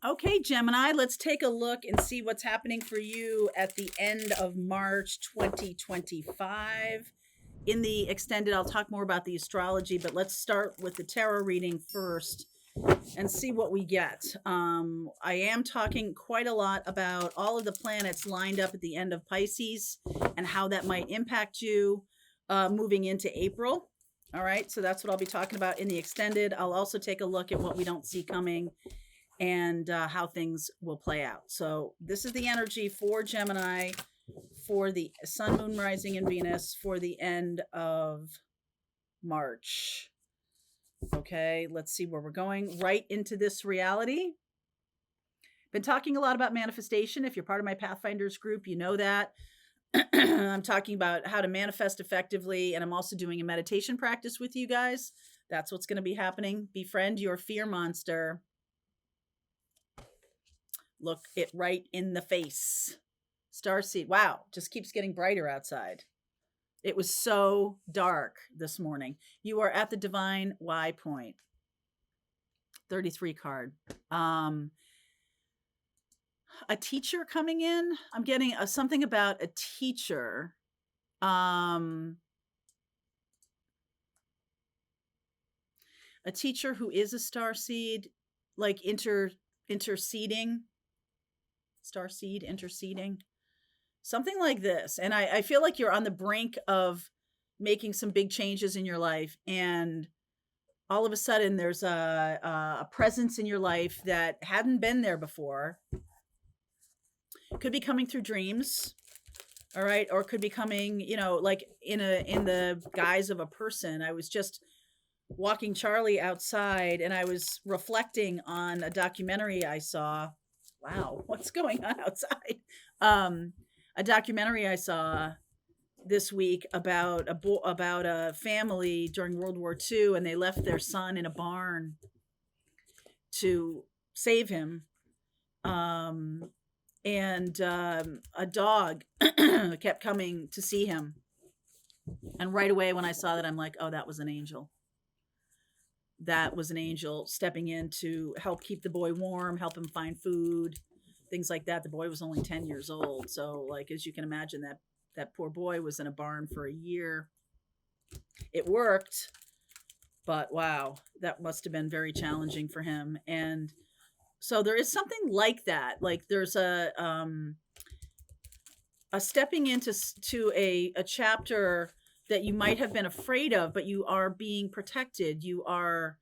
Okay, Gemini, let's take a look and see what's happening for you at the end of March 2025. In the extended, I'll talk more about the astrology, but let's start with the tarot reading first and see what we get. I am talking quite a lot about all of the planets lined up at the end of Pisces and how that might impact you moving into April. All right, so that's what I'll be talking about in the extended. I'll also take a look at what we don't see coming and how things will play out. So this is the energy for Gemini for the Sun, Moon, Rising, and Venus for the end of March. Okay, let's see where we're going. Right into this reality. Been talking a lot about manifestation. If you're part of my Pathfinders group, you know that. I'm talking about how to manifest effectively, and I'm also doing a meditation practice with you guys. That's what's going to be happening. Befriend your fear monster. Look it right in the face. Starseed. Wow, just keeps getting brighter outside. It was so dark this morning. You are at the divine Y point. 33 card. A teacher coming in. I'm getting something about a teacher. A teacher who is a starseed, like interceding. Starseed interceding. Something like this. And I feel like you're on the brink of making some big changes in your life. And all of a sudden there's a presence in your life that hadn't been there before. Could be coming through dreams. All right. Or could be coming, you know, like in the guise of a person. I was just walking Charlie outside and I was reflecting on a documentary I saw. Wow, what's going on outside? A documentary I saw this week about a family during World War II, and they left their son in a barn to save him. And a dog kept coming to see him. And right away when I saw that, I'm like, oh, that was an angel. That was an angel stepping in to help keep the boy warm, help him find food, things like that. The boy was only 10 years old. So like, as you can imagine, that poor boy was in a barn for a year. It worked, but wow, that must have been very challenging for him. And so there is something like that. Like there's a stepping into a chapter that you might have been afraid of, but you are being protected. You are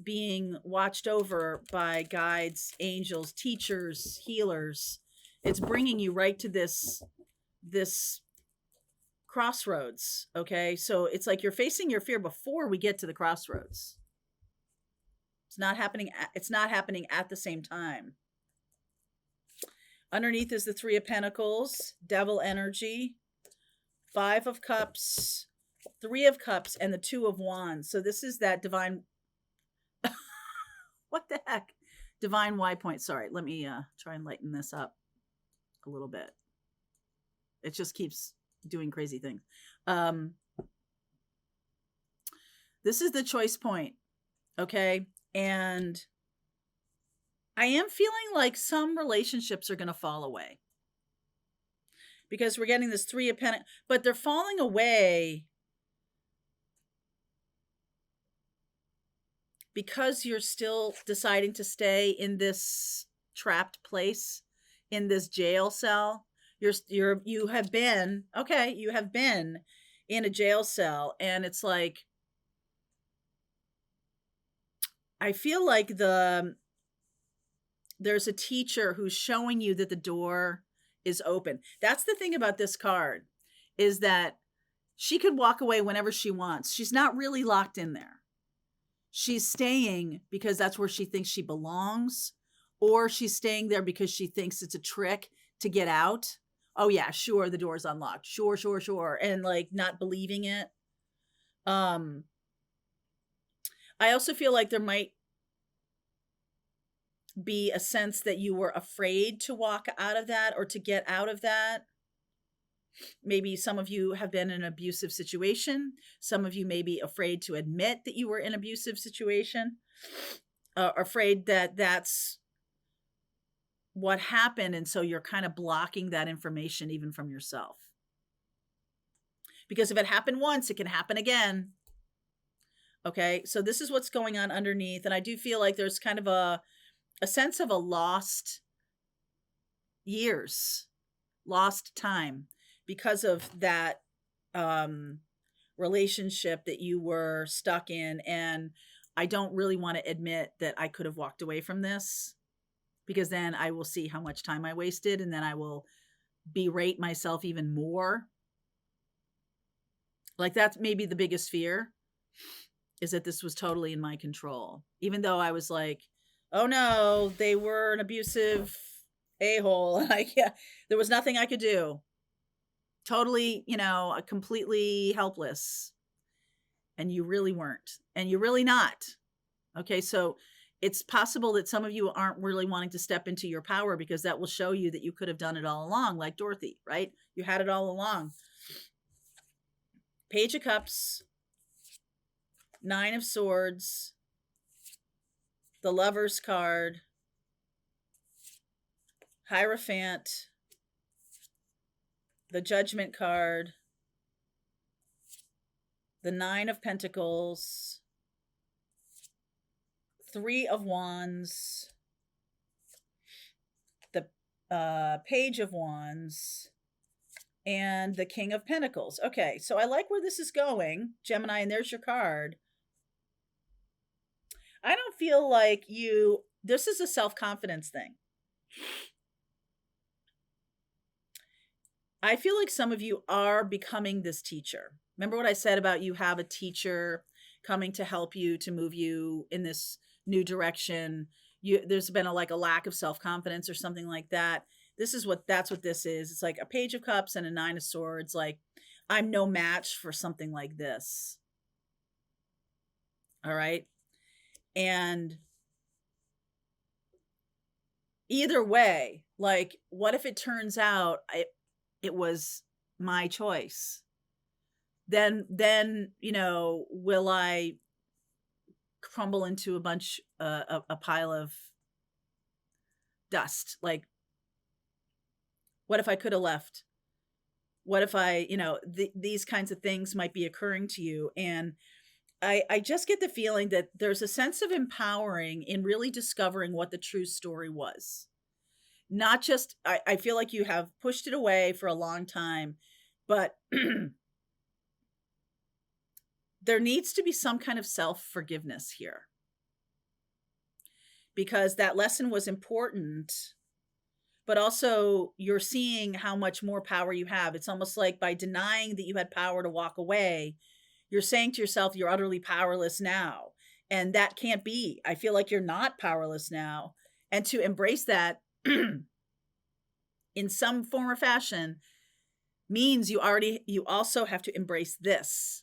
being watched over by guides, angels, teachers, healers. It's bringing you right to this crossroads. Okay. So it's like you're facing your fear before we get to the crossroads. It's not happening at the same time. Underneath is the Three of Pentacles, Devil energy, Five of Cups, Three of Cups, and the Two of Wands. So this is that divine. What the heck? Divine Y point. Sorry, let me try and lighten this up a little bit. It just keeps doing crazy things. This is the choice point. Okay. And I am feeling like some relationships are going to fall away. Because we're getting this Three of Pentacles, but they're falling away because you're still deciding to stay in this trapped place, in this jail cell. You have been in a jail cell, and it's like, I feel like there's a teacher who's showing you that the door is open. That's the thing about this card, is that she could walk away whenever she wants. She's not really locked in there. She's staying because that's where she thinks she belongs, or she's staying there because she thinks it's a trick to get out. Oh yeah, sure, the door's unlocked. Sure. And like not believing it. I also feel like there might be a sense that you were afraid to walk out of that or to get out of that. Maybe some of you have been in an abusive situation. Some of you may be afraid to admit that you were in an abusive situation, afraid that that's what happened. And so you're kind of blocking that information even from yourself. Because if it happened once, it can happen again. Okay, so this is what's going on underneath. And I do feel like there's kind of a sense of a lost years, lost time because of that relationship that you were stuck in. And I don't really want to admit that I could have walked away from this, because then I will see how much time I wasted, and then I will berate myself even more. Like, that's maybe the biggest fear, is that this was totally in my control. Even though I was like, oh no, they were an abusive a-hole. Like, yeah, there was nothing I could do. Totally, completely helpless. And you really weren't. And you're really not. Okay, so it's possible that some of you aren't really wanting to step into your power, because that will show you that you could have done it all along, like Dorothy, right? You had it all along. Page of Cups, Nine of Swords, the Lover's card, Hierophant, the Judgment card, the Nine of Pentacles, Three of Wands, the Page of Wands, and the King of Pentacles. Okay, so I like where this is going, Gemini, and there's your card. I don't feel like this is a self-confidence thing. I feel like some of you are becoming this teacher. Remember what I said about you have a teacher coming to help you, to move you in this new direction. There's been a lack of self-confidence or something like that. That's what this is. It's like a Page of Cups and a Nine of Swords. Like, I'm no match for something like this. All right. And either way, like, what if it turns out it was my choice? Then, will I crumble into a pile of dust? Like, what if I could have left? What if these kinds of things might be occurring to you. And I just get the feeling that there's a sense of empowering in really discovering what the true story was. Not just, I feel like you have pushed it away for a long time, but there needs to be some kind of self-forgiveness here, because that lesson was important, but also you're seeing how much more power you have. It's almost like by denying that you had power to walk away, you're saying to yourself, you're utterly powerless now. And that can't be. I feel like you're not powerless now. And to embrace that in some form or fashion means you also have to embrace this,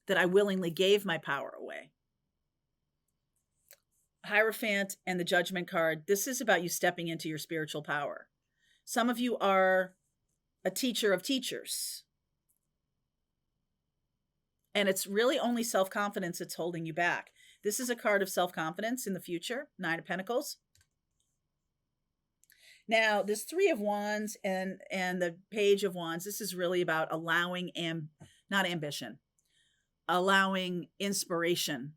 that I willingly gave my power away. Hierophant and the Judgment card. This is about you stepping into your spiritual power. Some of you are a teacher of teachers. And it's really only self-confidence that's holding you back. This is a card of self-confidence in the future. Nine of Pentacles. Now, this Three of Wands and the Page of Wands, this is really about allowing, not ambition, allowing inspiration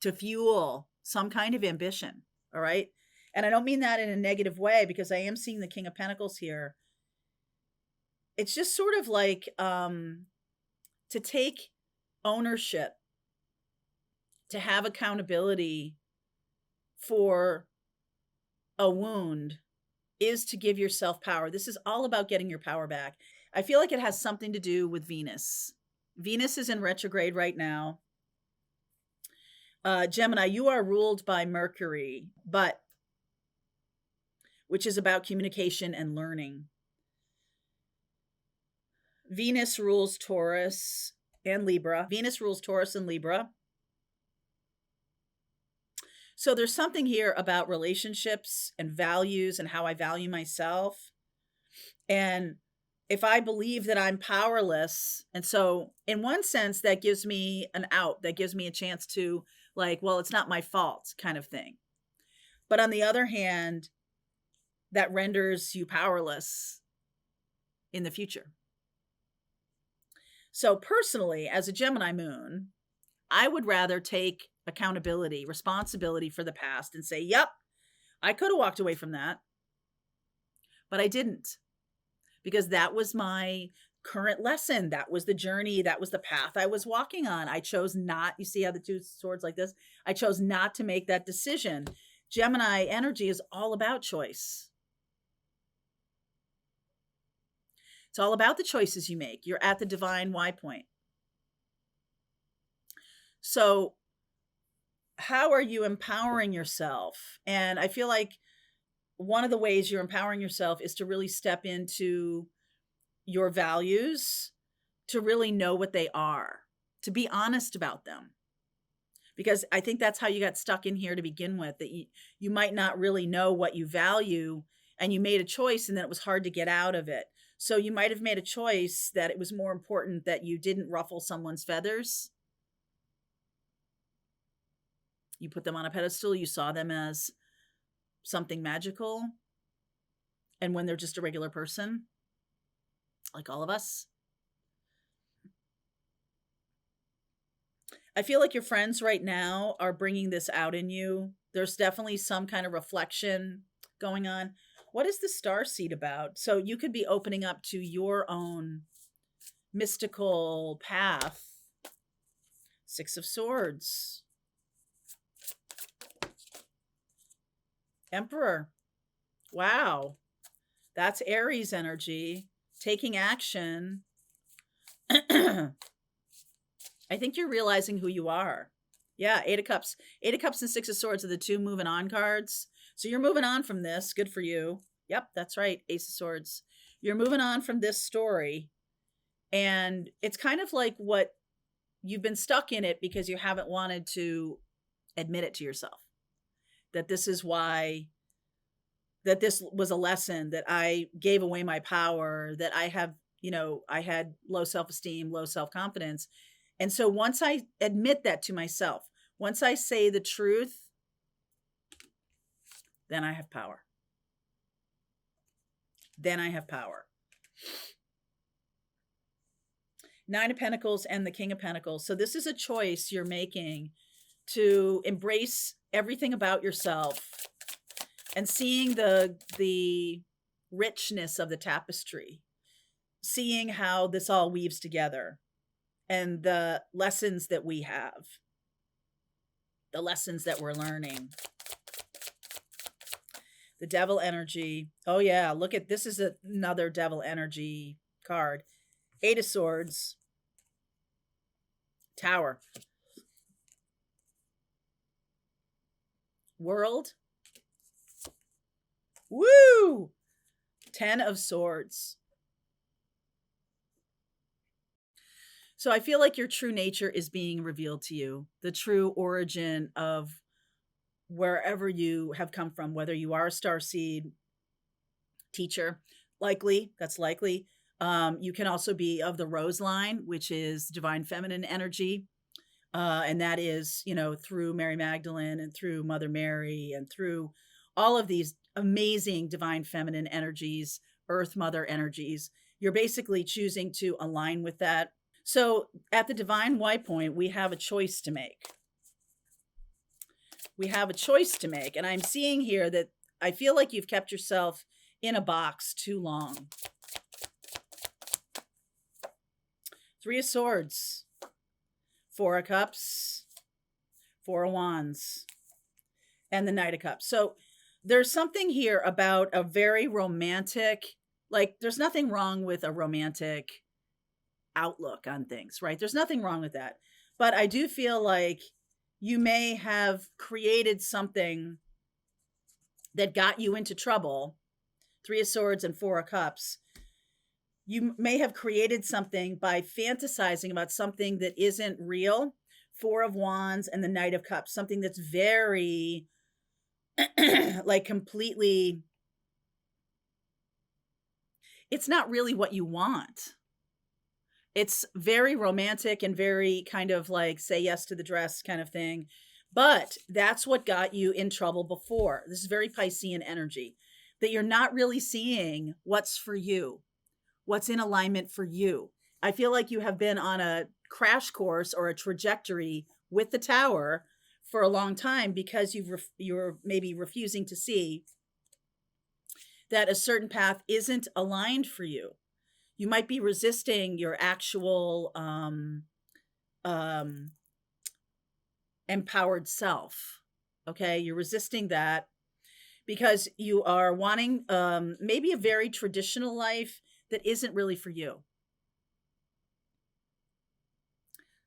to fuel some kind of ambition. All right. And I don't mean that in a negative way, because I am seeing the King of Pentacles here. It's just sort of like to take ownership, to have accountability for a wound, is to give yourself power. This is all about getting your power back. I feel like it has something to do with Venus. Venus is in retrograde right now. Gemini, you are ruled by Mercury, which is about communication and learning. Venus rules Taurus and Libra. Venus rules Taurus and Libra. So there's something here about relationships and values and how I value myself. And if I believe that I'm powerless, and so in one sense, that gives me an out, that gives me a chance to like, well, it's not my fault kind of thing. But on the other hand, that renders you powerless in the future. So personally, as a Gemini moon, I would rather take accountability, responsibility for the past and say, yep, I could have walked away from that, but I didn't, because that was my current lesson. That was the journey. That was the path I was walking on. I chose not, you see how the two swords like this? I chose not to make that decision. Gemini energy is all about choice. It's all about the choices you make. You're at the divine Y point. So how are you empowering yourself? And I feel like one of the ways you're empowering yourself is to really step into your values, to really know what they are, to be honest about them. Because I think that's how you got stuck in here to begin with, that you might not really know what you value, and you made a choice and then it was hard to get out of it. So you might have made a choice that it was more important that you didn't ruffle someone's feathers. You put them on a pedestal, you saw them as something magical. And when they're just a regular person, like all of us. I feel like your friends right now are bringing this out in you. There's definitely some kind of reflection going on. What is the Starseed about? So you could be opening up to your own mystical path. Six of Swords. Emperor. Wow. That's Aries energy. Taking action. I think you're realizing who you are. Yeah, Eight of Cups. Eight of Cups and Six of Swords are the two moving on cards. So you're moving on from this. Good for you. Yep, that's right. Ace of Swords. You're moving on from this story. And it's kind of like what you've been stuck in it because you haven't wanted to admit it to yourself. That this is why, that this was a lesson, that I gave away my power, that I have, I had low self-esteem, low self-confidence. And so once I admit that to myself, once I say the truth, then I have power. Then I have power. Nine of Pentacles and the King of Pentacles. So this is a choice you're making to embrace everything about yourself and seeing the richness of the tapestry, seeing how this all weaves together and the lessons that we have, the lessons that we're learning. The Devil energy. Oh yeah, look at this, is another Devil energy card. Eight of Swords. Tower. World. Woo! 10 of Swords. So I feel like your true nature is being revealed to you. The true origin of wherever you have come from, whether you are a Starseed teacher, likely, that's likely. You can also be of the Rose line, which is divine feminine energy. And that is, through Mary Magdalene and through Mother Mary and through all of these amazing divine feminine energies, Earth Mother energies. You're basically choosing to align with that. So at the divine Y point, we have a choice to make. We have a choice to make. And I'm seeing here that I feel like you've kept yourself in a box too long. Three of Swords. Four of Cups. Four of Wands. And the Knight of Cups. So there's something here about a very romantic, like there's nothing wrong with a romantic outlook on things, right? There's nothing wrong with that. But I do feel like you may have created something that got you into trouble. Three of Swords and Four of Cups. You may have created something by fantasizing about something that isn't real. Four of Wands and the Knight of Cups. Something that's very, like completely, it's not really what you want. It's very romantic and very kind of like say yes to the dress kind of thing. But that's what got you in trouble before. This is very Piscean energy. that you're not really seeing what's for you, what's in alignment for you. I feel like you have been on a crash course or a trajectory with the tower for a long time because you're maybe refusing to see that a certain path isn't aligned for you. You might be resisting your actual empowered self. Okay, you're resisting that because you are wanting maybe a very traditional life that isn't really for you.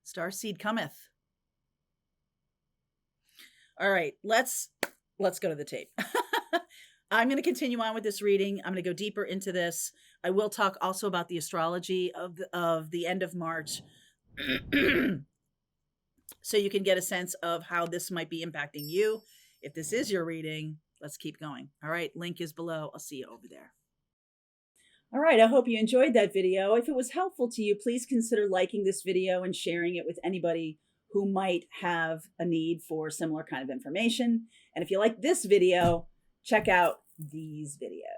Starseed cometh. All right, let's go to the tape. I'm going to continue on with this reading. I'm going to go deeper into this. I will talk also about the astrology of the end of March. So you can get a sense of how this might be impacting you. If this is your reading, let's keep going. All right, link is below. I'll see you over there. All right, I hope you enjoyed that video. If it was helpful to you, please consider liking this video and sharing it with anybody who might have a need for similar kind of information. And if you like this video, check out these videos.